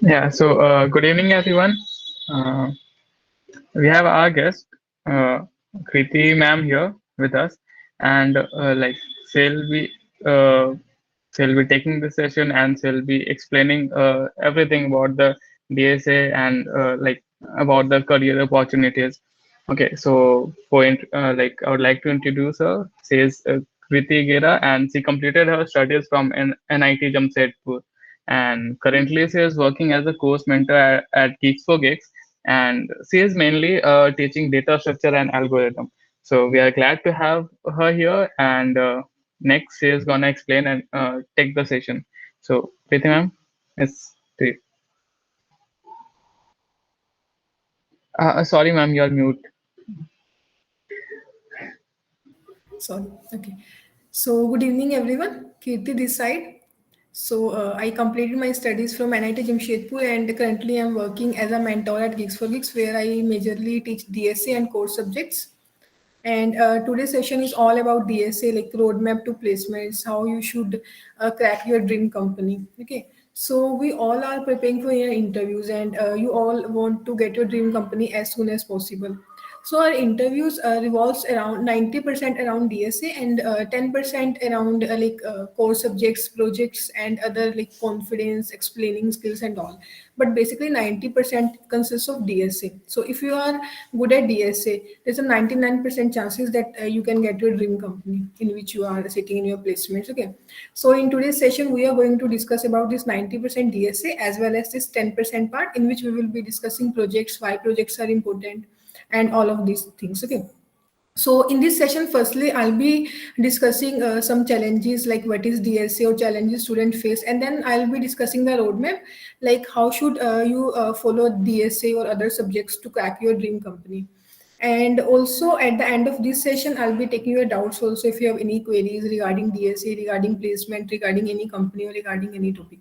Yeah, so good evening, everyone. Uh, we have our guest, uh, Kriti ma'am here with us, and she'll be uh, she'll be taking the session and she'll be explaining everything about the DSA and about the career opportunities. Okay, so I would like to introduce her. She is Kriti Gera, and she completed her studies from NIT Jamshedpur, and currently she is working as a course mentor at Geeks for Gigs, and she is mainly teaching data structure and algorithm. So we are glad to have her here, and next she is gonna explain and take the session. So Kriti ma'am, it's to you. Sorry ma'am, you're mute. Sorry. Okay. So, good evening, everyone. Kirti this side. I completed my studies from NIT Jamshedpur and currently I'm working as a mentor at Geeks for Geeks where I majorly teach DSA and core subjects. And today's session is all about DSA, like roadmap to placements, how you should crack your dream company. Okay. So we all are preparing for your interviews and you all want to get your dream company as soon as possible. So our interviews revolves around 90% around DSA and 10% around core subjects, projects, and other like confidence, explaining skills and all. But basically 90% consists of DSA. So if you are good at DSA, there's a 99% chances that you can get your dream company in which you are sitting in your placements. Okay. So in today's session, we are going to discuss about this 90% DSA as well as this 10% part in which we will be discussing projects, why projects are important and all of these things. Okay. So in this session, firstly, I'll be discussing some challenges like what is DSA or challenges student face, and then I'll be discussing the roadmap, like how should you follow DSA or other subjects to crack your dream company. And also at the end of this session, I'll be taking your doubts also if you have any queries regarding DSA, regarding placement, regarding any company or regarding any topic.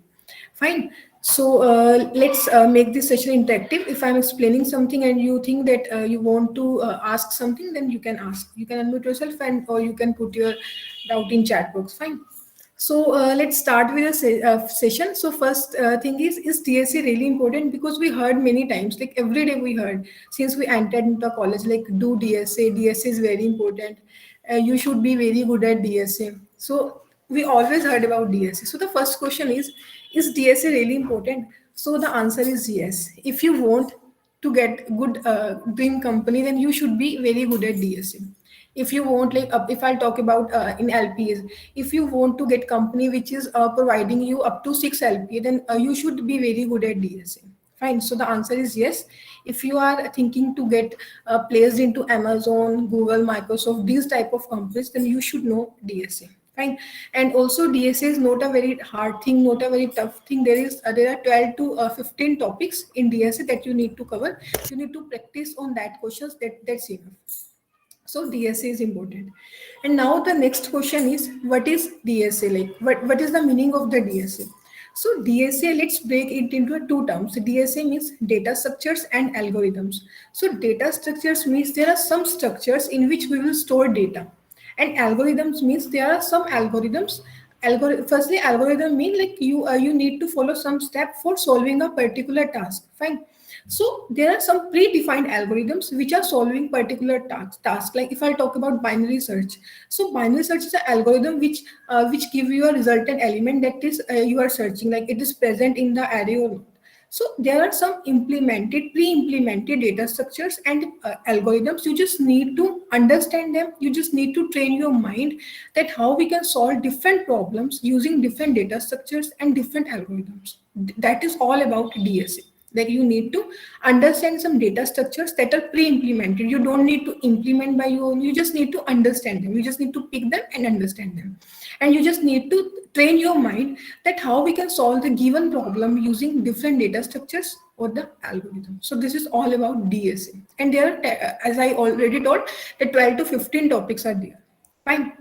Fine. So let's make this session interactive. If I'm explaining something and you think that you want to ask something, then you can ask. You can unmute yourself and or you can put your doubt in chat box. Fine. So let's start with a session. So first thing is DSA really important? Because we heard many times, like every day we heard since we entered into college, like do DSA. DSA is very important. You should be very good at DSA. So we always heard about DSA. So the first question is DSA really important? So the answer is yes. If you want to get good dream company, then you should be very good at DSA. If you want if I'll talk about in LPs, if you want to get company which is providing you up to 6 LP, then you should be very good at DSA. Fine. So the answer is yes. If you are thinking to get placed into Amazon, Google, Microsoft, these type of companies, then you should know DSA. Fine. And also DSA is not a very hard thing, not a very tough thing. There are 12 to 15 topics in DSA that you need to cover. You need to practice on that questions. That's enough. So DSA is important. And now the next question is, what is DSA? Like what is the meaning of the DSA? So DSA, let's break it into two terms. DSA means data structures and algorithms. So data structures means there are some structures in which we will store data, and algorithms means there are some algorithms. Firstly, algorithm mean like you need to follow some step for solving a particular task. Fine. So there are some predefined algorithms which are solving particular task. Like if I talk about binary search, so binary search is an algorithm which give you a resultant element that is you are searching, like it is present in the array or not. So there are some pre-implemented data structures and algorithms. You just need to understand them. You just need to train your mind that how we can solve different problems using different data structures and different algorithms. That is all about DSA. Like you need to understand some data structures that are pre-implemented. You don't need to implement by your own. You just need to understand them. You just need to pick them and understand them. And you just need to train your mind that how we can solve the given problem using different data structures or the algorithm. So this is all about DSA. And there are, as I already told, the 12 to 15 topics are there. Fine.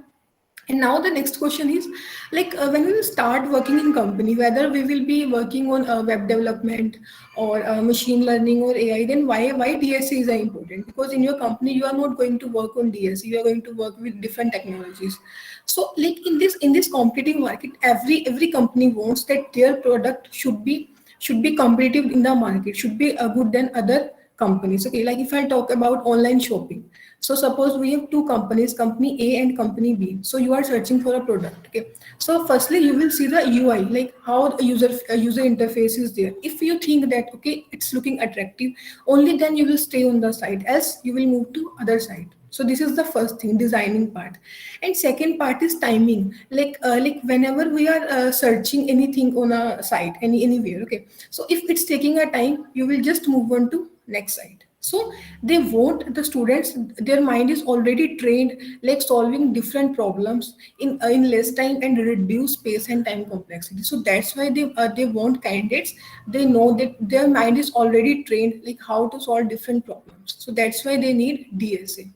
And now the next question is, like when we will start working in company, whether we will be working on web development or machine learning or AI, then why DSA is important? Because in your company you are not going to work on DSA, you are going to work with different technologies. So like in this competing market, every company wants that their product should be should be competitive in the market, should be good than other companies. Okay, like if I talk about online shopping, so suppose we have two companies, company A and company B. So you are searching for a product. Okay, so firstly you will see the UI, like how the user interface is there. If you think that okay, it's looking attractive, only then you will stay on the site, else you will move to other site. So this is the first thing, designing part. And second part is timing, like whenever we are searching anything on a site, anywhere. Okay, so if it's taking a time, you will just move on to next site. So they want the students, their mind is already trained, like solving different problems in less time and reduce space and time complexity. So that's why they want candidates, they know that their mind is already trained, like how to solve different problems. So that's why they need DSA.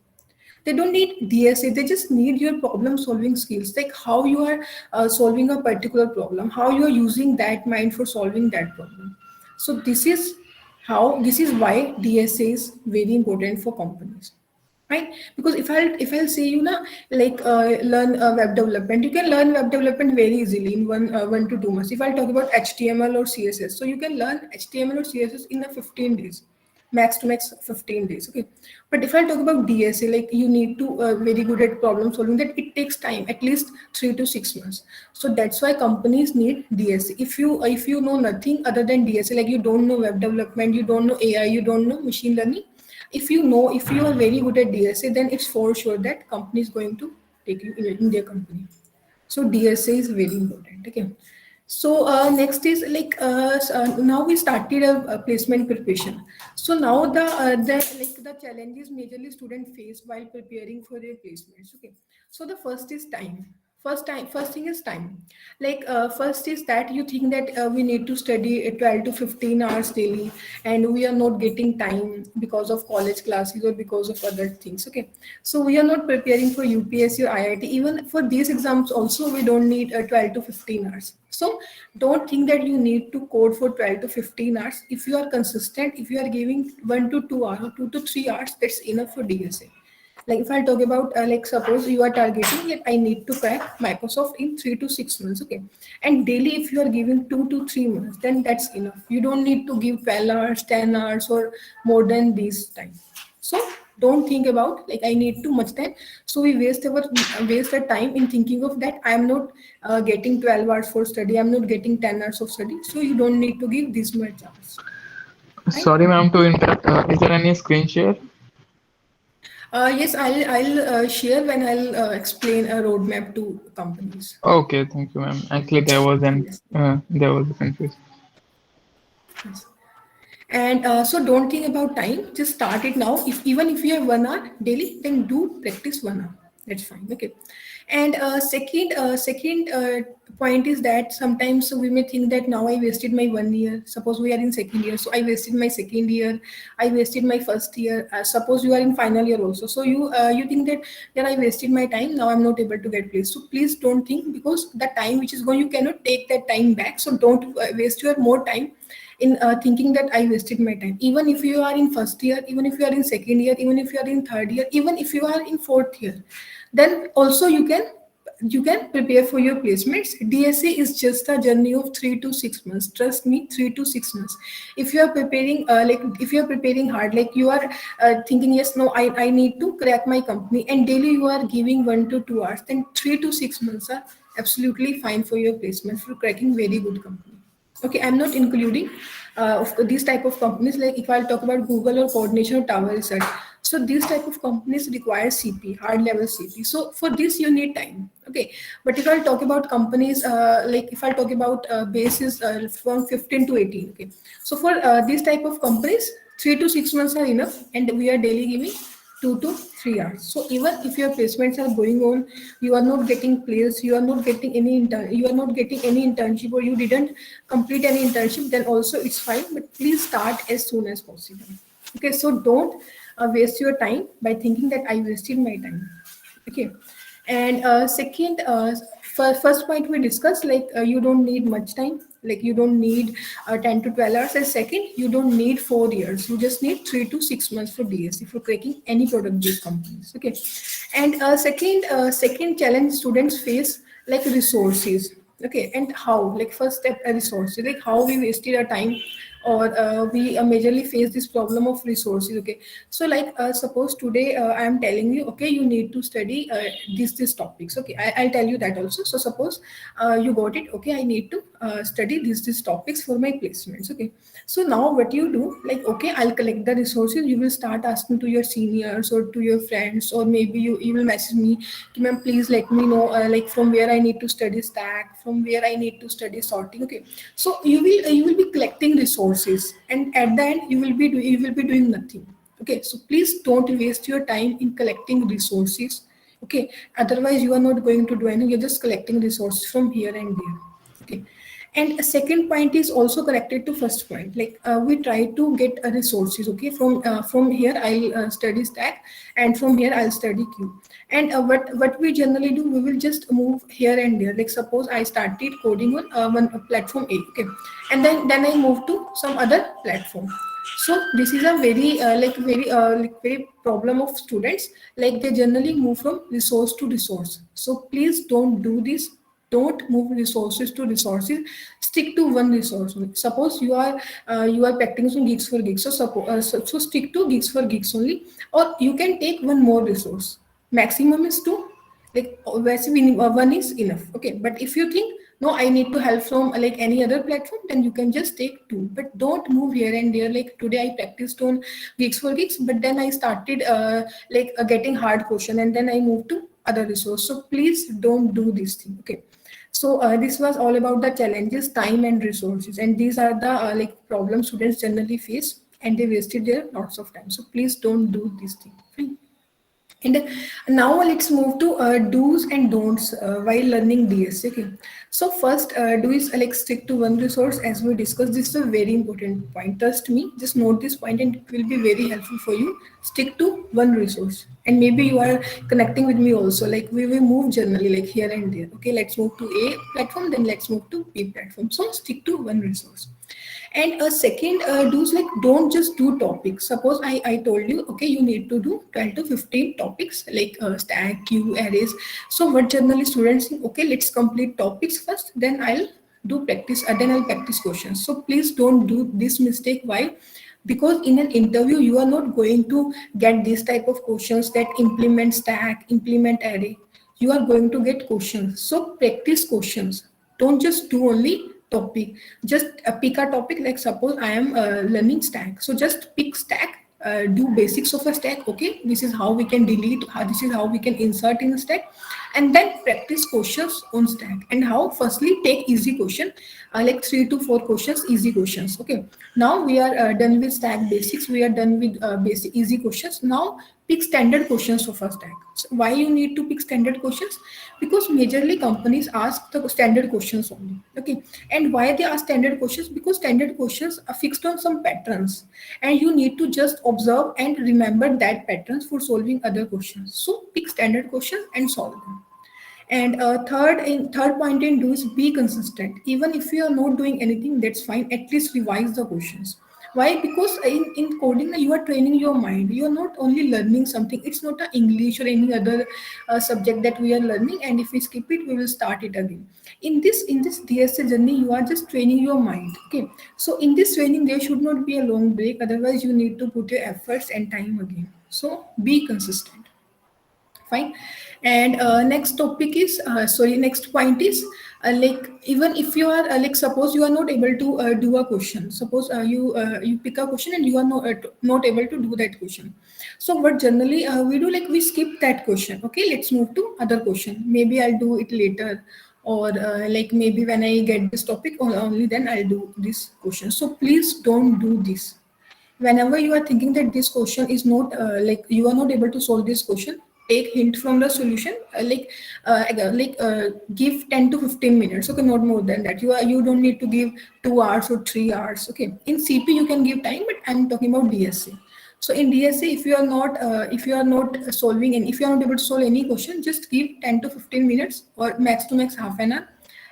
They don't need DSA, they just need your problem solving skills, like how you are solving a particular problem, how you are using that mind for solving that problem. So this is why DSA is very important for companies, right? Because if I'll say you now, like learn web development, you can learn web development very easily in 1 to 2 months. If I'll talk about HTML or CSS, so you can learn HTML or CSS in a 15 days, max to max 15 days. Okay, but if I talk about DSA, like you need to very good at problem solving, that it takes time, at least 3 to 6 months. So that's why companies need DSA. If you know nothing other than DSA, like you don't know web development, you don't know AI, you don't know machine learning, if you are very good at DSA, then it's for sure that company is going to take you in their company. So DSA is very important. Okay. So next is like now we started a placement preparation. So now the challenges majorly student face while preparing for their placements. Okay. So the first is time. First thing is time. Like first is that you think that we need to study 12 to 15 hours daily, and we are not getting time because of college classes or because of other things. Okay, so we are not preparing for UPSC or IIT. Even for these exams also we don't need 12 to 15 hours. So don't think that you need to code for 12 to 15 hours. If you are consistent, if you are giving 1 to 2 hours or 2 to 3 hours, that's enough for DSA. Like if I talk about like suppose you are targeting like I need to crack Microsoft in 3 to 6 months. Okay, and daily if you are giving 2 to 3 months, then that's enough. You don't need to give 12 hours, 10 hours, or more than this time. So don't think about like I need too much time, so we waste our time in thinking of that I am not getting 12 hours for study, I'm not getting 10 hours of study, so you don't need to give this much hours, right? Sorry, ma'am, to interrupt. Is there any screen share? Yes, I'll share when I'll explain a roadmap to companies. Okay, thank you, ma'am. Actually, Yes. there was a confusion. Yes. And so don't think about time. Just start it now. If even if you have 1 hour daily, then do practice 1 hour. That's fine. Okay. And second point is that sometimes we may think that now I wasted my 1 year. Suppose we are in second year, so I wasted my second year. I wasted my first year. Suppose you are in final year also, so you think that then I wasted my time. Now I'm not able to get placed. So please don't think, because the time which is going, you cannot take that time back. So don't waste your more time in thinking that I wasted my time. Even if you are in first year, even if you are in second year, even if you are in third year, even if you are in fourth year, then also you can prepare for your placements. DSA is just a journey of 3 to 6 months. Trust me, 3 to 6 months. If you are preparing, if you are preparing hard, like you are thinking, yes, no, I need to crack my company, and daily you are giving 1 to 2 hours, then 3 to 6 months are absolutely fine for your placement for cracking very good company. Okay, I'm not including these type of companies. Like if I'll talk about Google or Coordination or Tower Research, so these type of companies require CP, hard level CP. So for this you need time. Okay, but if I'll talk about companies, like if I'll talk about bases from 15 to 18. Okay, so for these type of companies, 3 to 6 months are enough, and we are daily giving 2 to 3 hours. So even if your placements are going on, you are not getting placed, you are not getting any internship, or you didn't complete any internship, then also it's fine. But please start as soon as possible. Okay, so don't waste your time by thinking that I wasted my time. Okay, and second, first point we discussed, like you don't need much time, like you don't need 10 to 12 hours. And second, you don't need 4 years, you just need 3 to 6 months for DSC for cracking any product based companies. Okay, and second challenge students face, like resources. Okay, and how? Like first step, a resource. Like how we wasted our time, or we majorly face this problem of resources. Okay, so like suppose today I am telling you, okay, you need to study these topics. Okay, I'll tell you that also. So suppose you got it. Okay, I need to study these topics for my placements. Okay, so now what you do, like, okay, I'll collect the resources. You will start asking to your seniors or to your friends, or maybe you will message me, ma'am, please let me know like from where I need to study stack, from where I need to study sorting. Okay, so you will be collecting resources, and at the end you will be doing nothing. Okay, so please don't waste your time in collecting resources. Okay, otherwise you are not going to do anything. You're just collecting resources from here and there. Okay, and a second point is also connected to first point. Like we try to get resources. Okay, from here I'll study stack, and from here I'll study q. And what we generally do, we will just move here and there. Like suppose I started coding on one platform A. Okay, and then I move to some other platform. So this is a very very problem of students. Like they generally move from resource to resource. So please don't do this. Don't move resources to resources. Stick to one resource only. Suppose you are practicing gigs for gigs, so so stick to gigs for gigs only. Or you can take one more resource. Maximum is two. Like one is enough. Okay, but if you think no, I need to help from like any other platform, then you can just take two. But don't move here and there. Like today I practiced on gigs for gigs, but then I started getting hard question, and then I moved to other resource. So please don't do this thing. Okay, so this was all about the challenges, time and resources, and these are the problems students generally face, and they wasted their lots of time. So please don't do this thing. Fine. And now let's move to do's and don'ts while learning DS. Okay. So first, do is like stick to one resource as we discussed. This is a very important point. Trust me, just note this point and it will be very helpful for you. Stick to one resource. And maybe you are connecting with me also. Like we will move generally like here and there. Okay, let's move to A platform, then let's move to B platform. So stick to one resource. And a second, do is like don't just do topics. Suppose I told you, okay, you need to do 12 to 15 topics like stack, queue, arrays. So what generally students think, okay, let's complete topics first, then I'll do practice, then I'll practice questions. So please don't do this mistake. Why? Because in an interview, you are not going to get this type of questions that implement stack, implement array. You are going to get questions. So practice questions. Don't just do only topic. Just pick a topic. Like suppose I am learning stack. So just pick stack. Do basics of a stack. Okay, this is how we can delete. This is how we can insert in a stack, and then practice questions on stack. And how? Firstly, take easy question, like 3 to 4 questions, easy questions. Okay. Now we are done with stack basics. We are done with basic easy questions. Now pick standard questions of a stack. So why you need to pick standard questions? Because majorly companies ask the standard questions only. Okay, and why they ask standard questions? Because standard questions are fixed on some patterns, and you need to just observe and remember that patterns for solving other questions. So pick standard questions and solve them. And third point in do is be consistent. Even if you are not doing anything, that's fine. At least revise the questions. Why? Because in coding you are training your mind. You are not only learning something. It's not a English or any other subject that we are learning. And if we skip it, we will start it again. In this DSA journey, you are just training your mind. Okay. So in this training, there should not be a long break. Otherwise, you need to put your efforts and time again. So be consistent. Fine. And next topic is next point is like even if you are like suppose you are not able to do a question. Suppose you pick a question and you are not able to do that question. So what generally we do, like we skip that question. Okay, let's move to other question. Maybe I'll do it later, or like maybe when I get this topic only then I'll do this question. So please don't do this. Whenever you are thinking that this question is not like you are not able to solve this question, take hint from the solution. Give 10 to 15 minutes. Okay, not more than that. You don't need to give 2 hours or 3 hours. Okay, in CP you can give time, but I'm talking about DSA. So in DSA, if you are not solving, and if you are not able to solve any question, just give 10 to 15 minutes or max to max half an hour.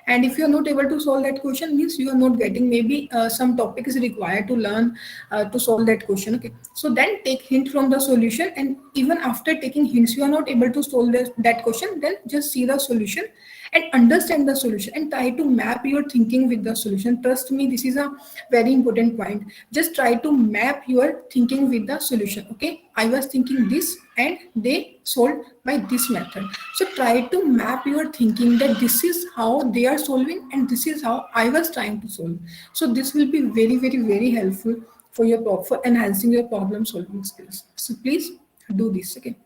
And if you are not able to solve that question, means you are not getting, maybe some topic is required to learn to solve that question. Okay, so then take hint from the solution, and even after taking hints you are not able to solve that question, then just see the solution and understand the solution and try to map your thinking with the solution. Trust me, this is a very important point. Just try to map your thinking with the solution. Okay, I was thinking this and they solved by this method. So try to map your thinking that this is how they are solving and this is how I was trying to solve. So this will be very, very, very helpful for your for enhancing your problem solving skills. So please do this. Okay.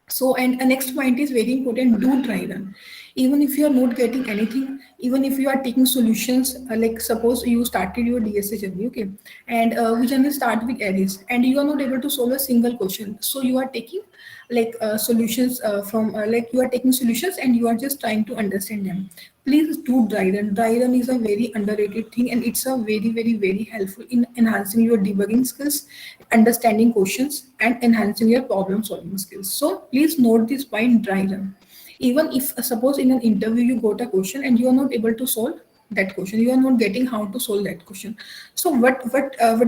So, and a next point is very important, do try run. Even if you are not getting anything, even if you are taking solutions, like suppose you started your DSA journey, okay, and we generally start with arrays, and you are not able to solve a single question. So you are taking like solutions from like you are taking solutions and you are just trying to understand them. Please do dry run. Dry run is a very underrated thing and it's a very, very, very helpful in enhancing your debugging skills, understanding questions, and enhancing your problem solving skills. So please note this point, dry run. Even if suppose in an interview you got a question and you are not able to solve that question, you are not getting how to solve that question. So what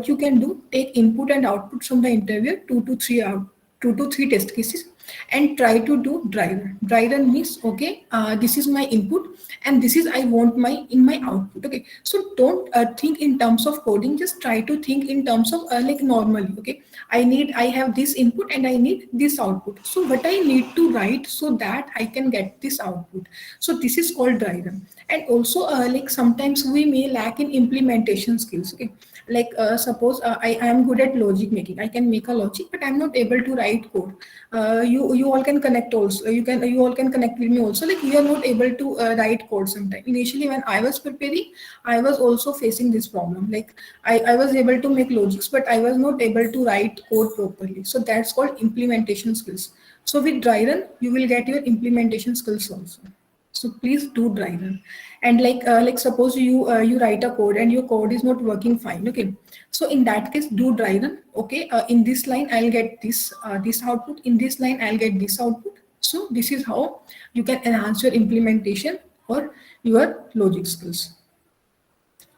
you can do, take input and output from the interviewer, two to three test cases, and try to do dry run. Dry run means okay, this is my input and this is I want my in my output. Okay, so don't think in terms of coding, just try to think in terms of like normally. Okay, I have this input and I need this output, so what I need to write so that I can get this output. So this is called dry run. And also like sometimes we may lack in implementation skills. Okay, like suppose I am good at logic making, I can make a logic but I'm not able to write code. You all can connect also, you all can connect with me also, like we are not able to write code sometime. Initially when I was preparing, I was also facing this problem, like I was able to make logics but I was not able to write code properly. So that's called implementation skills. So with dry run you will get your implementation skills also. So please do dry run. And like suppose you write a code and your code is not working fine. Okay, so in that case do dry run. Okay, in this line I'll get this output, in this line I'll get this output. So this is how you can enhance your implementation or your logic skills.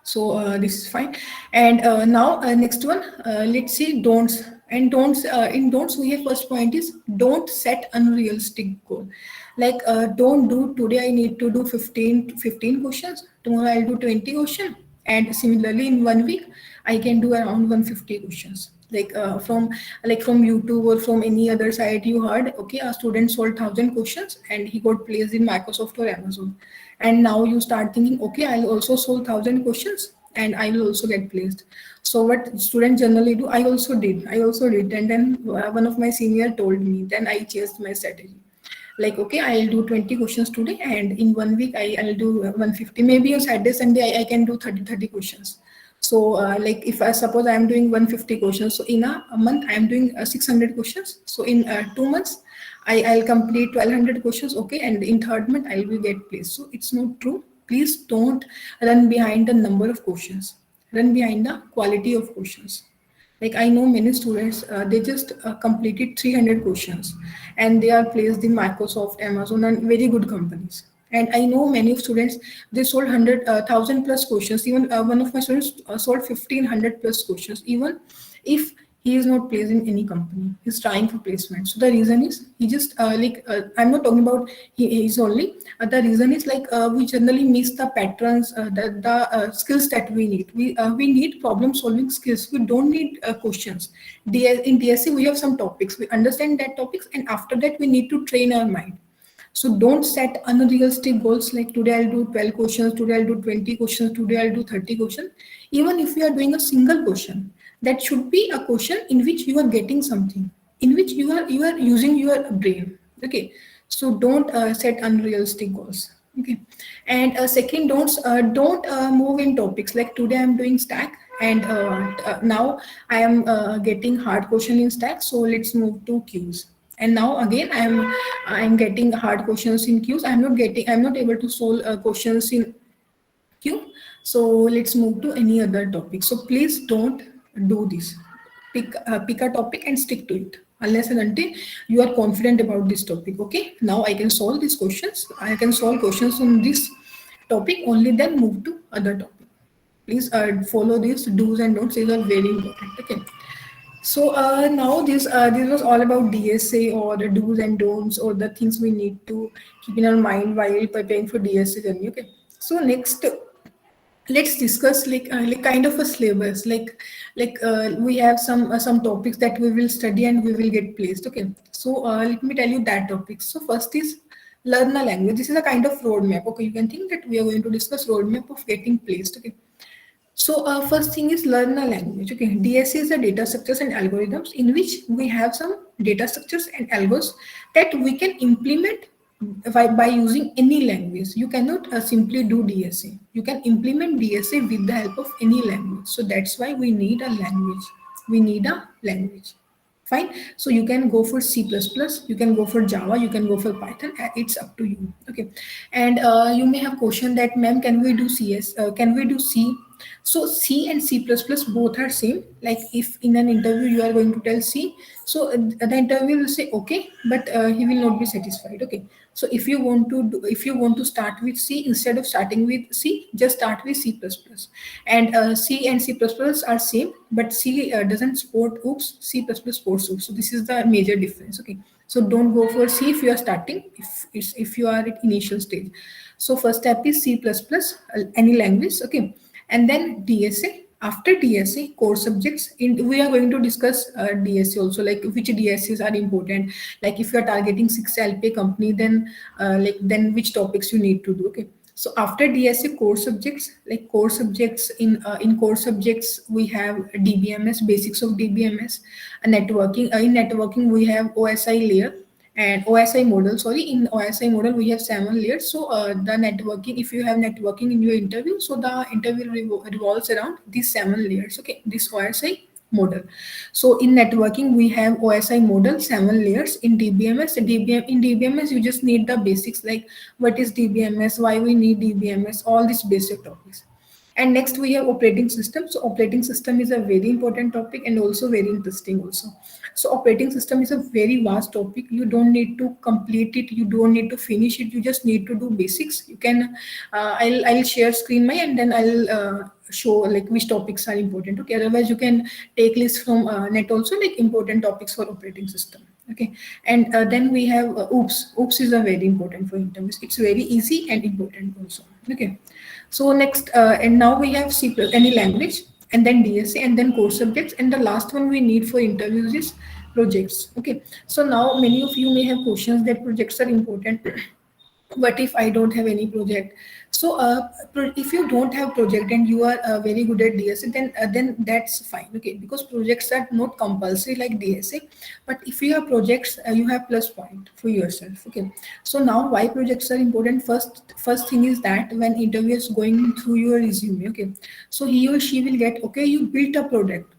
So this is fine. And now next one, let's see don'ts. And don'ts, in don'ts we have first point is don't set unrealistic goal. Like don't do today I need to do 15 questions, tomorrow I'll do 20 questions, and similarly in 1 week I can do around 150 questions. Like from YouTube or from any other site you heard, okay, a student solved 1,000 questions and he got placed in Microsoft or Amazon. And now you start thinking, okay, I'll also solve 1,000 questions and I will also get placed. So what students generally do, I also did, and then one of my senior told me, then I changed my strategy. Like okay, I'll do 20 questions today and in 1 week I'll do 150. Maybe on Saturday Sunday I can do 30 questions. So like if I suppose I'm doing 150 questions, so in a month I'm doing 600 questions. So in 2 months I'll complete 1,200 questions. Okay, and in third month I will get placed. So it's not true. Please don't run behind the number of questions. Run behind the quality of questions. Like I know many students, they just completed 300 questions and they are placed in Microsoft, Amazon, and very good companies. And I know many of students, they sold 100,000 plus questions. Even one of my students sold 1,500 plus questions. Even if he is not placed in any company, he's trying for placement. So the reason is he just I'm not talking about he is only. The reason is like we generally miss the patterns, the skills that we need. We need problem solving skills. We don't need questions. In DSC we have some topics. We understand that topics, and after that we need to train our mind. So don't set unrealistic goals like today I'll do 12 questions, today I'll do 20 questions, today I'll do 30 questions. Even if you are doing a single question, that should be a question in which you are getting something, in which you are using your brain. Okay. So don't set unrealistic goals. Okay. And second, don't move in topics. Like today I'm doing stack and now I am getting hard question in stack. So let's move to queues. And now again I'm getting hard questions in queues. I'm not able to solve questions in queue. So let's move to any other topic. So please don't do this. Pick a topic and stick to it unless and until you are confident about this topic. Okay, now I can solve these questions, I can solve questions on this topic, only then move to other topic. Please follow these do's and don'ts. These are very important. Okay. So now this was all about DSA or the do's and don'ts or the things we need to keep in our mind while preparing for DSA journey. Okay. So next, let's discuss like kind of a syllabus. We have some topics that we will study and we will get placed. Okay. So let me tell you that topics. So first is learn a language. This is a kind of roadmap. Okay. You can think that we are going to discuss roadmap of getting placed. Okay. So, first thing is learn a language. Okay, DSC is the data structures and algorithms in which we have some data structures and algos that we can implement by using any language. You cannot simply do DSA. You can implement DSA with the help of any language. So that's why we need a language. We need a language. Fine. So you can go for C++, you can go for Java, you can go for Python. It's up to you. Okay. And you may have question that, ma'am, can we do CS? Can we do C? So C and C++ both are same. Like if in an interview you are going to tell C, so the interviewer will say okay, but he will not be satisfied. Okay. So if you want to start with C instead of starting with C, just start with C++. And C and C++ are same, but C doesn't support OOPS, C++ supports OOPS. So this is the major difference. Okay. So don't go for C if you are starting, if you are at initial stage. So first step is C++, any language. Okay. And then DSA. After DSA, core subjects. We are going to discuss DSA also, like which DSAs are important. Like if you are targeting 6 LPA company, then then which topics you need to do. Okay. So after DSA, core subjects, like core subjects in core subjects we have DBMS, basics of DBMS, networking. In networking we have OSI layer and OSI model. Sorry, in OSI model we have 7 layers. So the networking, if you have networking in your interview, so the interview revolves around these 7 layers. Okay, this OSI model. So in networking we have OSI model, 7 layers. In DBMS, in DBMS you just need the basics like what is DBMS, why we need DBMS, all these basic topics. And next we have operating system. So operating system is a very important topic and also very interesting also. So operating system is a very vast topic. You don't need to complete it, you don't need to finish it, you just need to do basics. You can I'll share screen my, and then I'll show like which topics are important. Okay, otherwise you can take list from net also, like important topics for operating system. Okay. And then we have oops is a very important for interviews. It's very easy and important also. Okay. So next, and now we have C plus any language, and then DSA, and then core subjects, and the last one we need for interviews is projects. Okay. So now many of you may have questions that projects are important. What if I don't have any project? So if you don't have project and you are very good at DSA, then that's fine. Okay, because projects are not compulsory like DSA, but if you have projects, you have plus point for yourself. Okay, so now why projects are important? First thing is that when interviewer is going through your resume, okay, so he or she will get, okay, you built a product,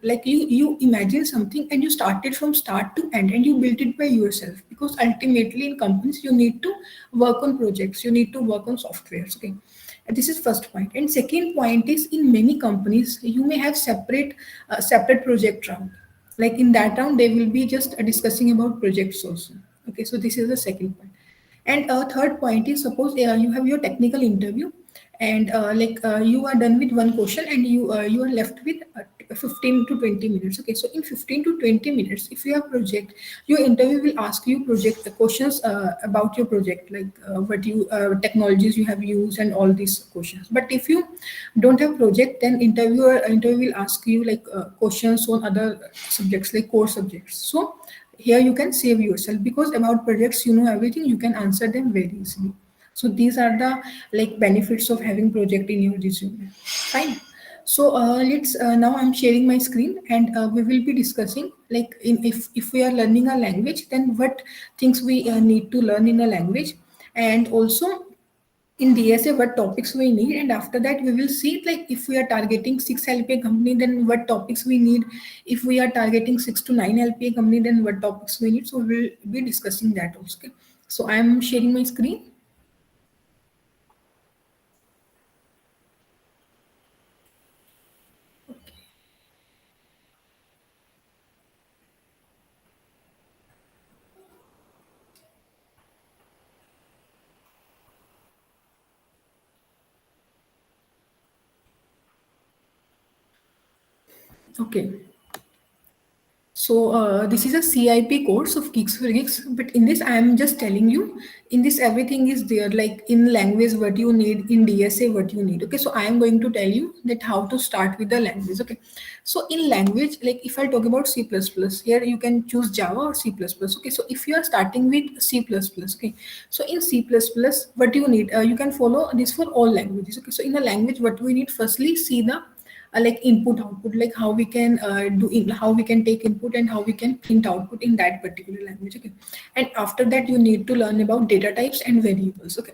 like you imagine something and you started from start to end and you built it by yourself, because ultimately in companies you need to work on projects, you need to work on softwares. Okay, and this is first point. And second point is, in many companies you may have separate project round. Like in that round they will be just discussing about projects also. Okay, so this is the second point. And a third point is, suppose you have your technical interview, and you are done with one question and you are left with 15 to 20 minutes. Okay, so in 15 to 20 minutes, if you have project, your interview will ask you project questions about your project, like what you technologies you have used and all these questions. But if you don't have project, then interview will ask you like questions on other subjects, like core subjects. So here you can save yourself, because about projects you know everything, you can answer them very easily. So these are the like benefits of having project in your resume. Fine. So let's now I'm sharing my screen, and we will be discussing like if we are learning a language, then what things we need to learn in a language, and also in DSA what topics we need. And after that we will see like if we are targeting 6 LPA company, then what topics we need. If we are targeting 6 to 9 LPA company, then what topics we need. So we'll be discussing that also. Okay. So I am sharing my screen. Okay. So this is a CIP course of Geeks for Geeks, but in this I am just telling you, in this everything is there, like in language what you need, in DSA what you need. Okay, so I am going to tell you that how to start with the language. Okay, so in language, like if I talk about C++, here you can choose Java or C++. Okay, so if you are starting with C++, okay, so in C++, what you need, you can follow this for all languages. Okay, so in a language, what we need firstly, see the like input output, like how we can how we can take input and how we can print output in that particular language. Okay, and after that you need to learn about data types and variables. Okay,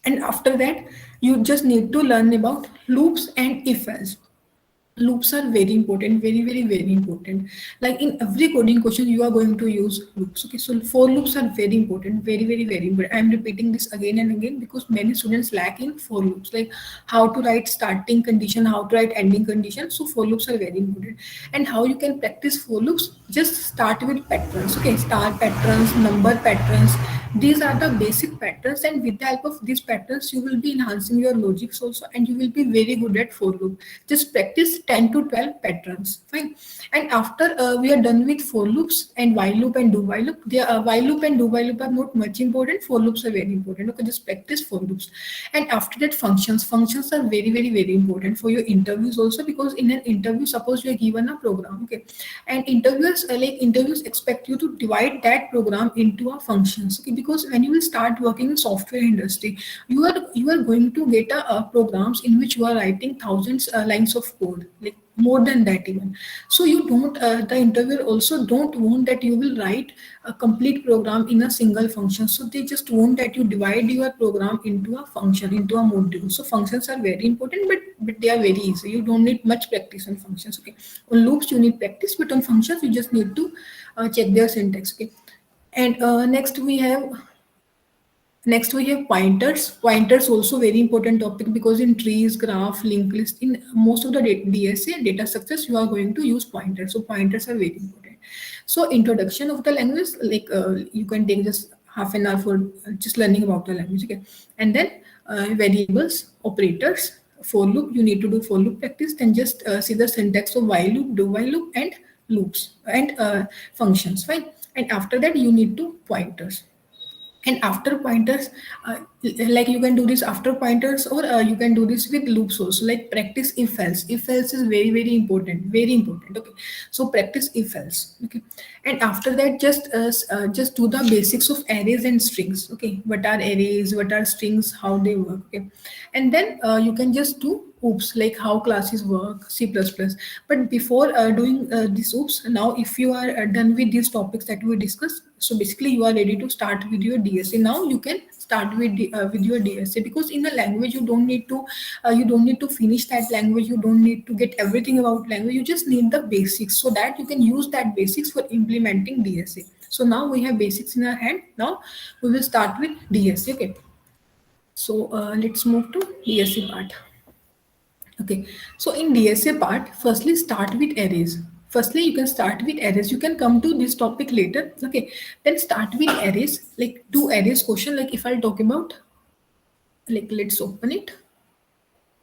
and after that you just need to learn about loops and if else. Loops are very important, very important. Like in every coding question you are going to use loops. Okay, so for loops are very important, very important. I am repeating this again and again because many students lack in for loops, like how to write starting condition, how to write ending condition. So for loops are very important. And how you can practice for loops, just start with patterns. Okay, star patterns, number patterns, these are the basic patterns, and with the help of these patterns you will be enhancing your logics also, and you will be very good at for loop. Just practice 10 to 12 patterns, fine. And after we are done with for loops and while loop and do while loop, while loop and do while loop are not much important, for loops are very important. Okay, just practice for loops. And after that, functions are very important for your interviews also, because in an interview, suppose you are given a program. Okay, and interviews expect you to divide that program into a functions. Okay, because when you will start working in software industry, you are going to get programs in which you are writing thousands lines of code, like more than that even. So you don't the interviewer also don't want that you will write a complete program in a single function. So they just want that you divide your program into a function, into a module. So functions are very important, but they are very easy. You don't need much practice on functions. Okay, on loops you need practice, but on functions you just need to check their syntax. Okay, and next we have pointers. Pointers also very important topic, because in trees, graph, linked list, in most of the DSA data structures, you are going to use pointers. So pointers are very important. So introduction of the language, like you can take just half an hour for just learning about the language. Okay, and then variables, operators, for loop. You need to do for loop practice. Then just see the syntax of while loop, do while loop, and loops and functions. Fine. And after that, you need to pointers. And after pointers, like you can do this after pointers, or you can do this with loops also, like practice if else. If else is very important, very important. Okay, so practice if else. Okay, and after that, just do the basics of arrays and strings. Okay, what are arrays, what are strings, how they work. Okay, and then you can just do oops, like how classes work, C++. But before doing this oops, now if you are done with these topics that we discussed, so basically you are ready to start with your DSA. Now you can start with your DSA, because in a language you don't need to finish that language. You don't need to get everything about language. You just need the basics, so that you can use that basics for implementing DSA. So now we have basics in our hand. Now we will start with DSA. Okay, so let's move to DSA part. Okay, so in DSA part, firstly start with arrays. Firstly, you can start with arrays. You can come to this topic later. Okay, then start with arrays. Like do arrays question. Like if I'll talk about, like let's open it.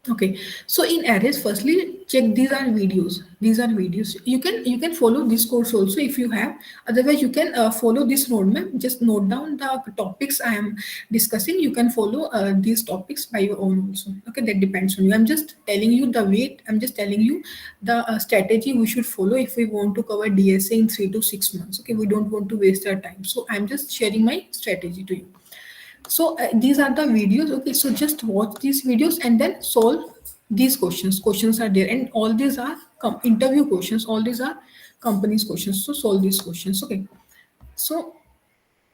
Okay, so in arrays, firstly check these are videos. These are videos. You can follow this course also if you have. Otherwise, you can follow this roadmap. Just note down the topics I am discussing. You can follow these topics by your own also. Okay, that depends on you. I'm just telling you the way. I'm just telling you the strategy we should follow if we want to cover DSA in 3 to 6 months. Okay, we don't want to waste our time. So I'm just sharing my strategy to you. So these are the videos. Okay, so just watch these videos and then solve these questions are there, and all these are interview questions, all these are companies questions. So solve these questions. Okay, so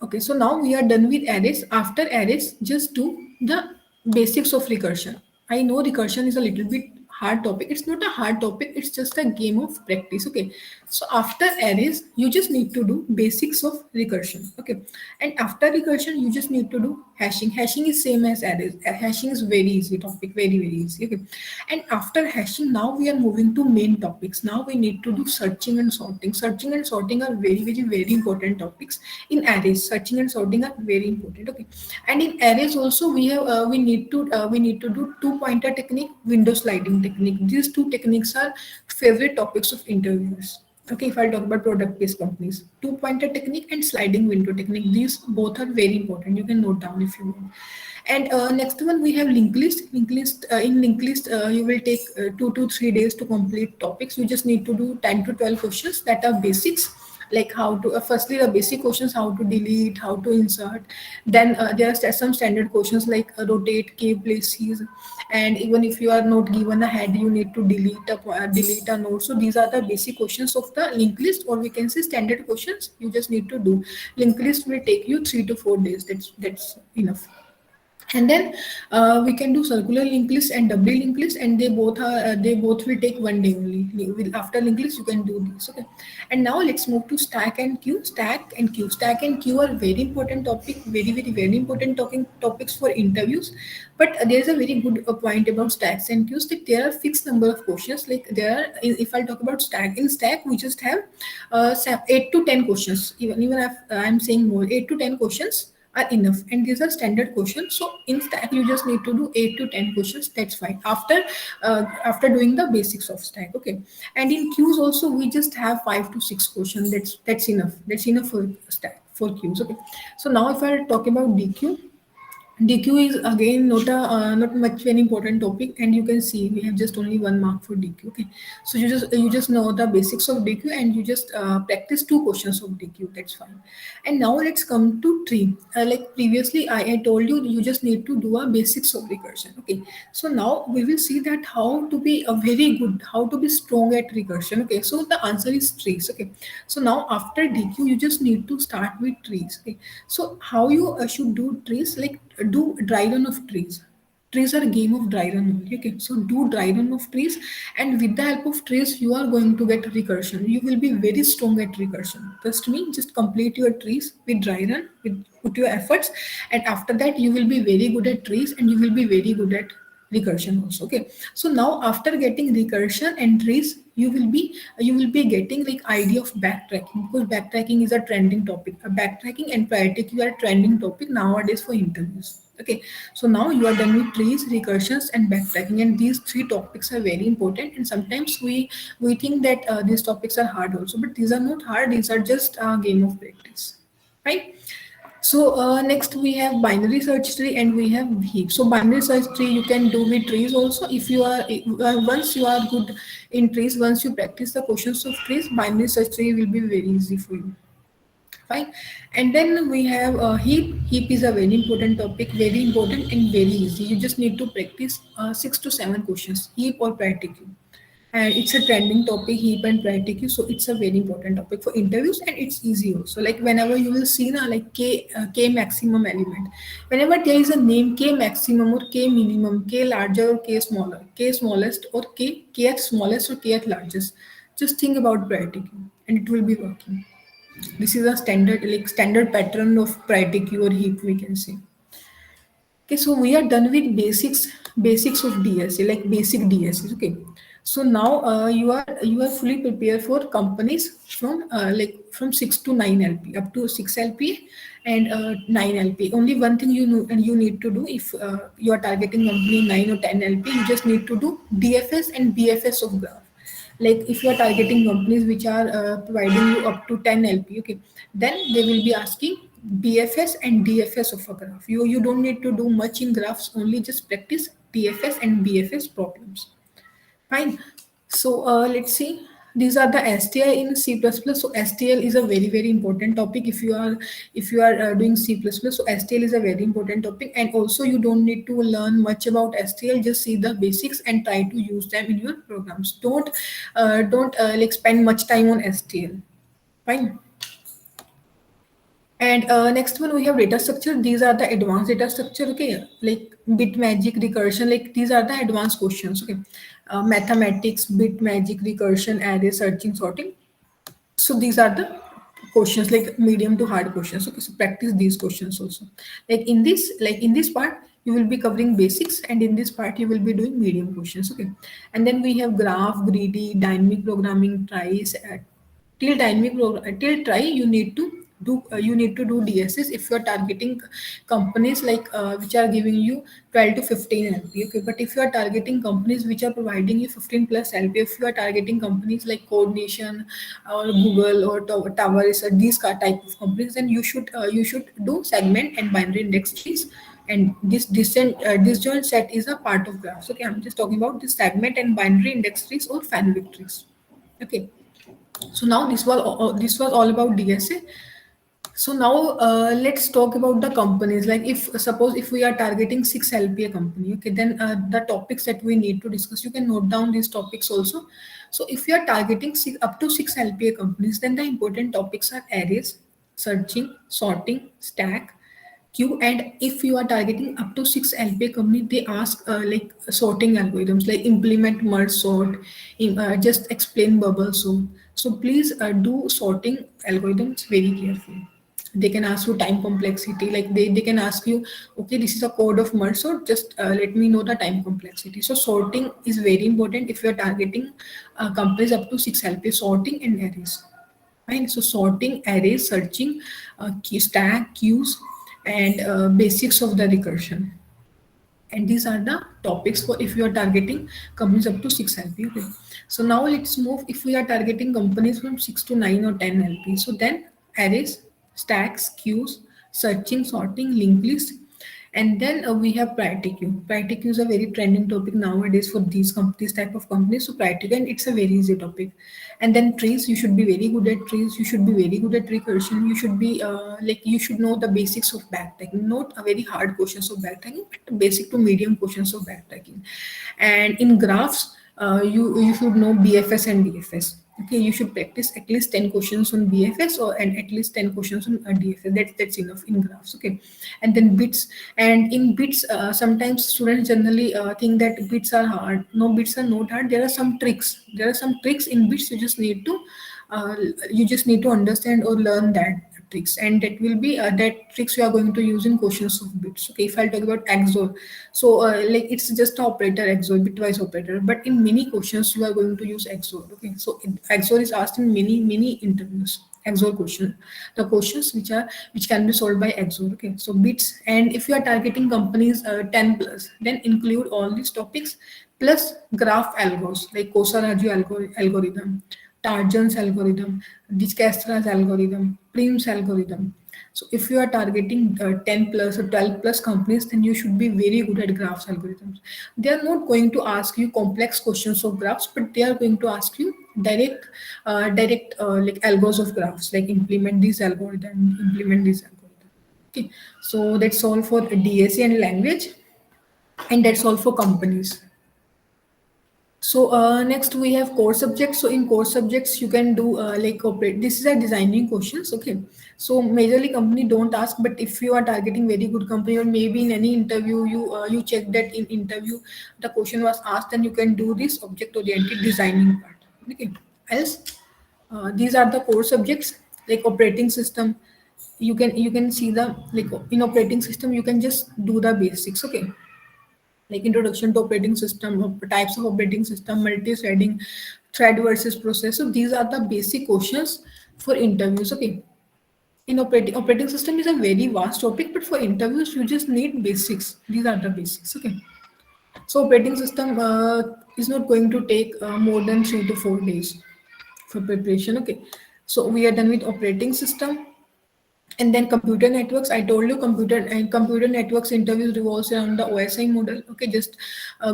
okay, so now we are done with arrays. After arrays, just do the basics of recursion. I know recursion is a little bit hard topic. It's not a hard topic, it's just a game of practice. Okay, so after arrays, you just need to do basics of recursion. Okay, and after recursion, you just need to do hashing. Hashing is same as arrays. Hashing is very easy topic, very easy. Okay, and after hashing, now we are moving to main topics. Now we need to do searching and sorting. Searching and sorting are very important topics in arrays. Searching and sorting are very important. Okay, and in arrays also we need to do two pointer technique, window sliding technique. These two techniques are favorite topics of interviewers. Okay, if I talk about product-based companies, two-pointer technique and sliding window technique, these both are very important. You can note down if you want. And next one we have linked list. Linked list in linked list you will take 2 to 3 days to complete topics. You just need to do 10 to 12 questions that are basics, like how to firstly the basic questions, how to delete, how to insert. Then there are some standard questions like rotate, k places, and even if you are not given a head, you need to delete a node. So these are the basic questions of the linked list, or we can say standard questions. You just need to do. Linked list will take you 3 to 4 days. That's enough. And then we can do circular linked list and double linked list, and they both will take 1 day only. After linked list you can do this. Okay, and now let's move to stack and queue. Stack and queue are very important topic, very important talking topics for interviews. But there's a very good point about stacks and queues, that there are fixed number of questions. Like there are, if I talk about stack, in stack we just have 8 to 10 questions. Even if I'm saying more, 8 to 10 questions are enough, and these are standard questions. So in stack you just need to do 8 to 10 questions. That's fine after doing the basics of stack. Okay, and in queues also we just have 5 to 6 questions. That's enough. That's enough for stack, for queues. Okay, so now if I talk about DQ, DQ is again not much very important topic, and you can see we have just only 1 mark for DQ. Okay, so you just know the basics of DQ, and you just practice 2 questions of DQ. That's fine. And now let's come to tree. Like previously, I told you you just need to do a basics of recursion. Okay, so now we will see that how to be a very good, how to be strong at recursion. Okay, so the answer is trees. Okay, so now after DQ you just need to start with trees. Okay, so how you should do trees, like do dry run of trees. Trees are a game of dry run only. Okay, so do dry run of trees, and with the help of trees you are going to get recursion. You will be very strong at recursion. Trust me, just complete your trees with dry run, with put your efforts, and after that you will be very good at trees, and you will be very good at recursion also. Okay, so now after getting recursion and trees, you will be getting like idea of backtracking, because backtracking is a trending topic. Backtracking and priority queue are trending topic nowadays for interviews. Okay, so now you are done with trees, recursions, and backtracking, and these 3 topics are very important. And sometimes we think that these topics are hard also, but these are not hard. These are just a game of practice, right? So next we have binary search tree, and we have heap. So binary search tree you can do with trees also. If you are once you are good in trees, once you practice the questions of trees, binary search tree will be very easy for you. Fine. And then we have heap. Heap is a very important topic, very important and very easy. You just need to practice 6 to 7 questions, heap or priority queue. And it's a trending topic, heap and priority queue. So it's a very important topic for interviews, and it's easy also. Like whenever you will see na, like K maximum element, whenever there is a name K maximum or K minimum, K larger or K smaller, K smallest or K at smallest or K at largest, just think about priority queue and it will be working. This is a standard, like standard pattern of priority queue or heap, we can say. Okay, so we are done with basics of DSA, like basic DSA. Okay, so now you are fully prepared for companies from like from 6 to 9 LP, up to 6 LP and 9 LP. Only one thing you know and you need to do, if you are targeting company 9 or 10 LP, you just need to do DFS and BFS of graph. Like if you are targeting companies which are providing you up to 10 LP, okay, then they will be asking BFS and DFS of a graph. You don't need to do much in graphs, only just practice DFS and BFS problems. Fine. So let's see. These are the STL in C++. So STL is a very important topic if you are doing C++. So STL is a very important topic, and also you don't need to learn much about STL. Just see the basics and try to use them in your programs. Don't like spend much time on STL. Fine. And next one we have data structure. These are the advanced data structure. Okay, like bit magic, recursion. Like these are the advanced questions. Okay, mathematics, bit magic, recursion, array, searching, sorting. So these are the questions, like medium to hard questions. Okay, so practice these questions also. Like in this part, you will be covering basics, and in this part you will be doing medium questions. Okay, and then we have graph, greedy, dynamic programming, tries. Till try you need to you need to do DSS if you are targeting companies like which are giving you 12 to 15 LP. Okay, but if you are targeting companies which are providing you 15 plus LP, if you are targeting companies like Coordination or Google or Towers or these type of companies, then you should do segment and binary index trees. And disjoint set is a part of graphs. Okay, I'm just talking about this segment and binary index trees or Fenwick trees. Okay, so now this was all about DSA. So now let's talk about the companies. Like if suppose if we are targeting 6 LPA company, okay, then the topics that we need to discuss, you can note down these topics also. So if you are targeting up to 6 LPA companies, then the important topics are arrays, searching, sorting, stack, queue. And if you are targeting up to 6 LPA company, they ask like sorting algorithms, like implement merge sort, just explain bubble sort. So please do sorting algorithms very carefully. They can ask you time complexity, like they can ask you, okay, this is a code of merge sort, just let me know the time complexity. So sorting is very important if you are targeting companies up to 6 LPA, sorting and arrays. Fine. So sorting, arrays, searching, stack, queues, and basics of the recursion. And these are the topics for if you are targeting companies up to 6 LP. Okay. So now let's move if we are targeting companies from 6 to 9 or 10 LP. So then arrays, stacks, queues, searching, sorting, linked list, and then we have priority queue. Priority queue is a very trending topic nowadays for these type of companies. So priority queue, and it's a very easy topic. And then trees, you should be very good at trees. You should be very good at recursion. You should be like you should know the basics of backtracking, not a very hard questions of backtracking, but basic to medium questions of backtracking. And in graphs, you should know BFS and DFS. Okay, you should practice at least 10 questions on BFS or and at least 10 questions on DFS. That's enough in graphs. Okay, and then bits. And in bits, sometimes students generally think that bits are hard. No, bits are not hard. There are some tricks. There are some tricks in bits. Uh, you just need to understand or learn that tricks, and that will be that tricks you are going to use in questions of bits. Okay, if I'll talk about XOR, so like it's just an operator XOR, bitwise operator, but in many questions you are going to use XOR. Okay, so XOR is asked in many interviews. XOR question, the questions which can be solved by XOR. Okay, so bits. And if you are targeting companies 10 plus, then include all these topics plus graph algos like Kosaraju algorithm, Tarjan's algorithm, Dijkstra's algorithm, Prim's algorithm. So if you are targeting 10 plus or 12 plus companies, then you should be very good at graphs algorithms. They are not going to ask you complex questions of graphs, but they are going to ask you direct like algos of graphs, like implement this algorithm, implement this algorithm. Okay, so that's all for DSA and language, and that's all for companies. So next we have core subjects. So in core subjects, you can do like operate. This is a designing questions. Okay. So majorly company don't ask, but if you are targeting very good company or maybe in any interview you check that in interview the question was asked, then you can do this object oriented designing part. Okay. Else, these are the core subjects like operating system. You can see the like in operating system you can just do the basics. Okay, like introduction to operating system, types of operating system, multi-threading, thread versus process. So these are the basic questions for interviews. Okay. In operating system is a very vast topic, but for interviews you just need basics. These are the basics. Okay. So operating system is not going to take more than 3 to 4 days for preparation. Okay. So we are done with operating system. And then computer networks, I told you computer networks interviews revolves around the OSI model. Okay, just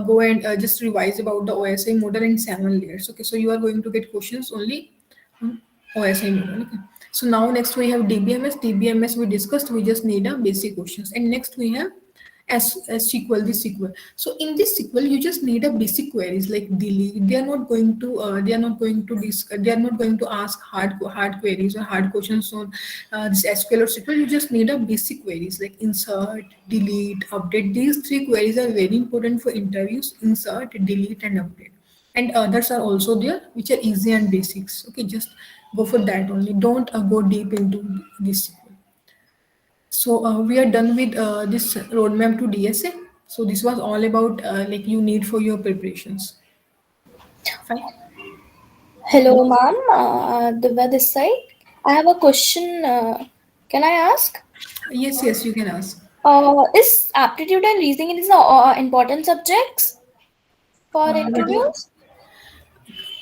go and just revise about the OSI model in 7 layers. Okay, so you are going to get questions only on OSI model. Okay. So now next we have DBMS. DBMS we discussed. We just need a basic questions. And next we have as SQL, this SQL. So in this SQL, you just need a basic queries like delete. They are not going to ask hard queries or hard questions on this SQL or SQL. You just need a basic queries like insert, delete, update. These three queries are very important for interviews: insert, delete, and update. And others are also there, which are easy and basics. Okay, just go for that only. Don't go deep into this SQL. So we are done with this roadmap to DSA. So this was all about like you need for your preparations. Fine. Hello, ma'am. Divya this side. I have a question. Can I ask? Yes, yes, you can ask. Is aptitude and reasoning is the important subjects for What is interviews?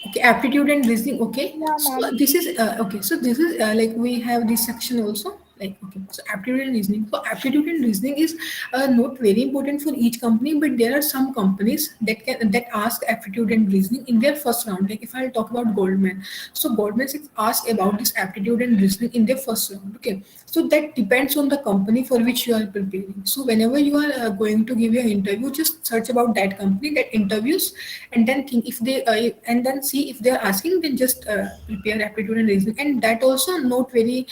okay, aptitude and reasoning. Okay, Yeah, so ma'am. this is okay. So this is like we have this section also. Like okay, so aptitude and reasoning. So aptitude and reasoning is not very important for each company, but there are some companies that ask aptitude and reasoning in their first round. Like if I'll talk about Goldman, so Goldman Sachs ask about this aptitude and reasoning in their first round. Okay, so that depends on the company for which you are preparing. So whenever you are going to give your interview, just search about that company that interviews, and then think if they and then see if they are asking, then just prepare aptitude and reasoning, and that also not very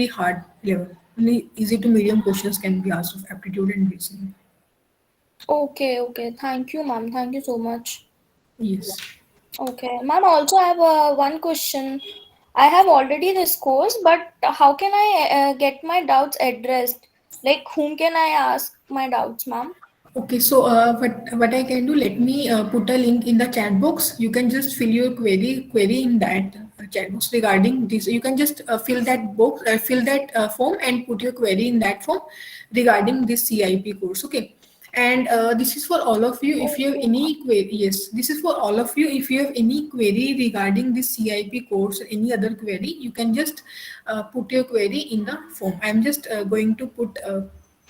hard level. Only easy to medium questions can be asked of aptitude and reasoning. Okay, okay. Thank you, ma'am. Thank you so much. Yes. Okay, ma'am. Also, I have one question. I have already this course, but how can I get my doubts addressed? Like, whom can I ask my doubts, ma'am? Okay, so what I can do, let me put a link in the chat box. You can just fill your query in that chat box regarding this. You can just fill that form and put your query in that form regarding this CIP course. Okay, and this is for all of you. If you have Okay, any ma'am. query, yes, this is for all of you. If you have any query regarding this CIP course or any other query, you can just put your query in the form. I'm just going to put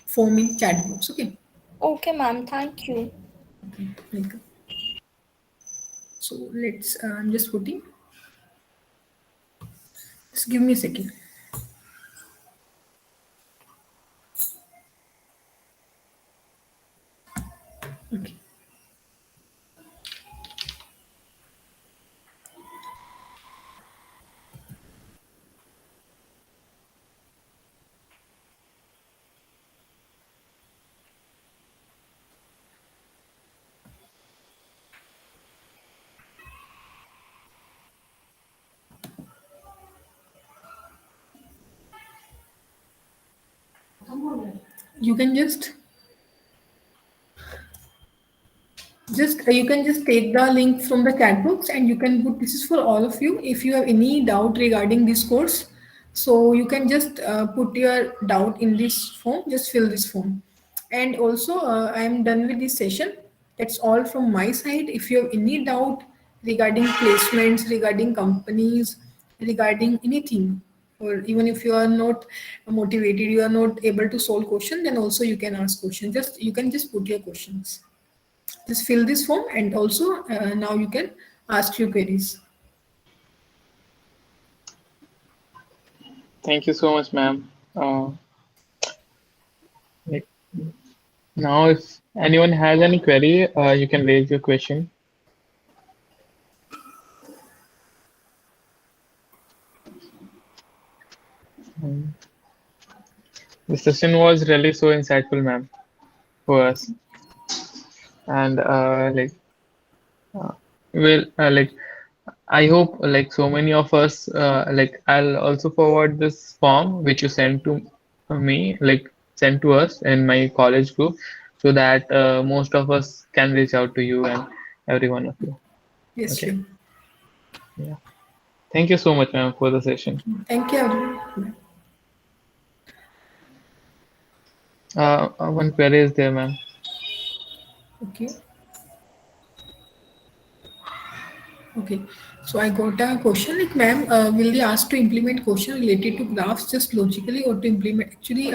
form in chat box. Okay. Okay, ma'am. Thank you. Okay, welcome. So let's, I'm just putting, just give me a second. Okay. You can just you can just take the link from the chat box and you can put, this is for all of you. If you have any doubt regarding this course, so you can just put your doubt in this form, just fill this form. And also I am done with this session. That's all from my side. If you have any doubt regarding placements, regarding companies, regarding anything, or even if you are not motivated, you are not able to solve question, then also you can ask questions. Just you can just put your questions, just fill this form, and also now you can ask your queries. Thank you so much, ma'am. Like now, if anyone has any query, you can raise your question. Um, the session was really so insightful, ma'am, for us, and uh, like I hope like so many of us like I'll also forward this form which you sent to me, like sent to us in my college group, so that most of us can reach out to you and every one of you. Yes, Okay. sure. Yeah. Thank you so much, ma'am, for the session. Thank you, everyone. One query is there, ma'am. Okay. Okay, so I got a question like, ma'am, will they ask to implement question related to graphs just logically, or to implement actually?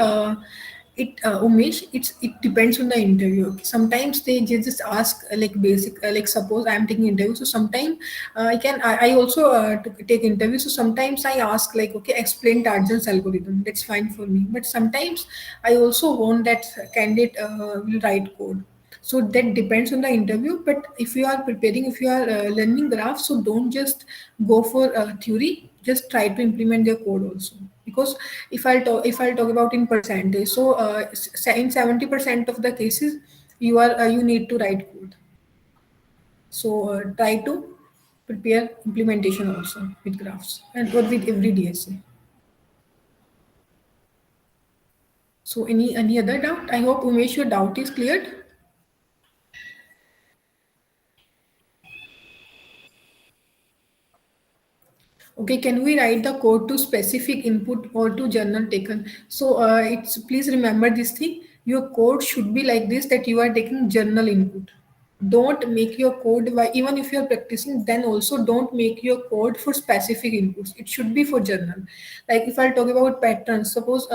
Umesh, it depends on the interview. Okay. Sometimes they just ask like basic, like suppose I am taking interview, so sometimes I also take interview. So sometimes I ask like, okay, explain Tarzan's algorithm. That's fine for me. But sometimes I also want that candidate will write code, so that depends on the interview. But if you are preparing, if you are learning graphs, so don't just go for theory, just try to implement their code also. Because if I'll talk about in percentage, so in 70% of the cases you need to write code. So try to prepare implementation also with graphs and or with every DSA. So any other doubt? I hope Umesh your doubt is cleared. Okay, can we write the code to specific input or to journal taken? So it's please remember this thing. Your code should be like this, that you are taking journal input. Don't make your code even if you are practicing, then also don't make your code for specific inputs. It should be for journal. Like if I talk about patterns, suppose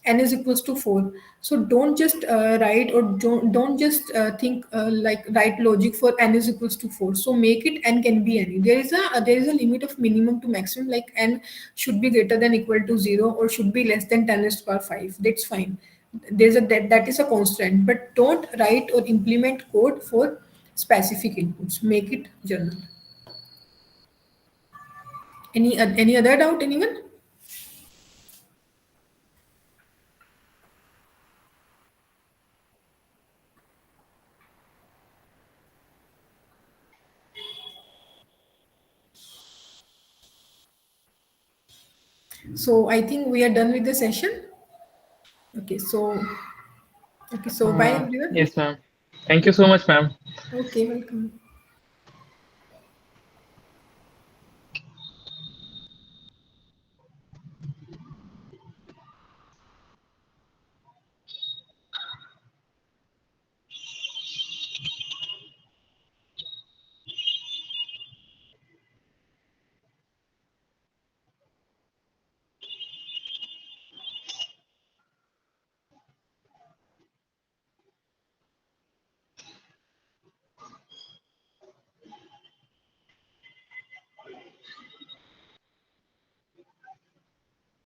n is equals to 4, so don't just write, or don't just think like write logic for n is equals to 4. So make it n can be any. There is a limit of minimum to maximum, like n should be greater than equal to 0 or should be less than 10 raised to power 5. That's fine. That is a constant, but don't write or implement code for specific inputs. Make it general. Any other doubt, anyone? So I think we are done with the session. Okay, so bye everyone. Yes, ma'am. Thank you so much, ma'am. Okay, welcome.